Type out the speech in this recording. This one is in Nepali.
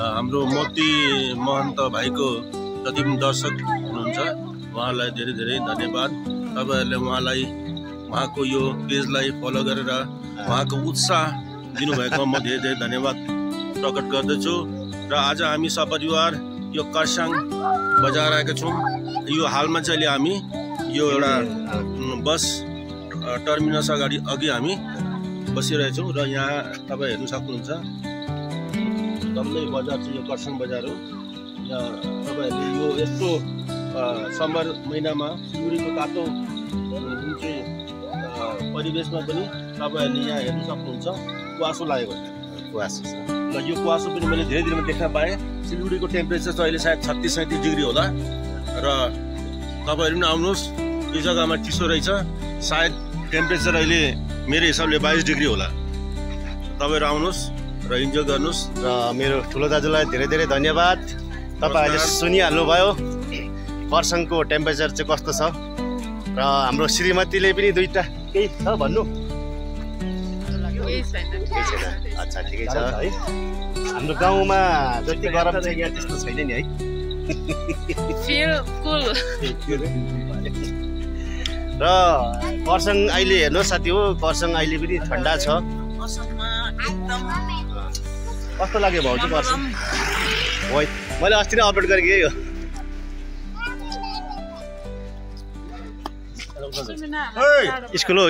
हाम्रो मोती महन्त भाइको जति पनि दर्शक हुनुहुन्छ उहाँलाई धेरै धेरै धन्यवाद। तपाईहरुले उहाँको यो पेजलाई फलो गरेर उहाँको उत्साह दिनुभएको म धेरै धेरै धन्यवाद प्रकट गर्दछु। र आज हामी सपरिवार यो खरसाङ बजार आएका छौँ। यो हालमा चाहिँ हामी यो एउटा बस टर्मिनस अगाडि हामी बसिरहेछौँ र यहाँ तपाईँ हेर्न सक्नुहुन्छ डल्लै बजार चाहिँ यो खरसाङ बजार हो। यहाँ तपाईहरुले यो यस्तो समर महिनामा सिलगढीको तातो जुन चाहिँ परिवेशमा पनि तपाईहरुले यहाँ हेर्न सक्नुहुन्छ कुवासो लागेको कुवासो छ। र यो कुवासो पनि मैले धेरै दिनमा देख्न पाएँ। सिलगढीको टेम्परेचर चाहिँ अहिले सायद 36-37 डिग्री होला र तपाईहरु पनि आउनुहोस्। यो जग्गामा चिसो रहेछ, सायद टेम्परेचर अहिले मेरो हिसाबले 22 डिग्री होला। तपाईहरु आउनुहोस् र इन्जोय गर्नुहोस्। र मेरो ठुलो दाजुलाई धेरै धेरै धन्यवाद। तपाईहरुले सुनिहाल्नु भयो खरसाङको टेम्परेचर चाहिँ कस्तो छ। र हाम्रो श्रीमतीले पनि दुईटा केही छ भन्नु? अच्छा ठिकै छ है। हाम्रो गाउँमा जति गरम छ यहाँ त्यस्तो छैन नि है। र खरसाङ अहिले हेर्नु साथी हो, खरसाङ अहिले पनि ठन्डा छ। कस्तो लाग्यो भाउ चाहिँ खरसाङ? मैले अस्ति नै अपलोड गरेको यो स्कुल हो।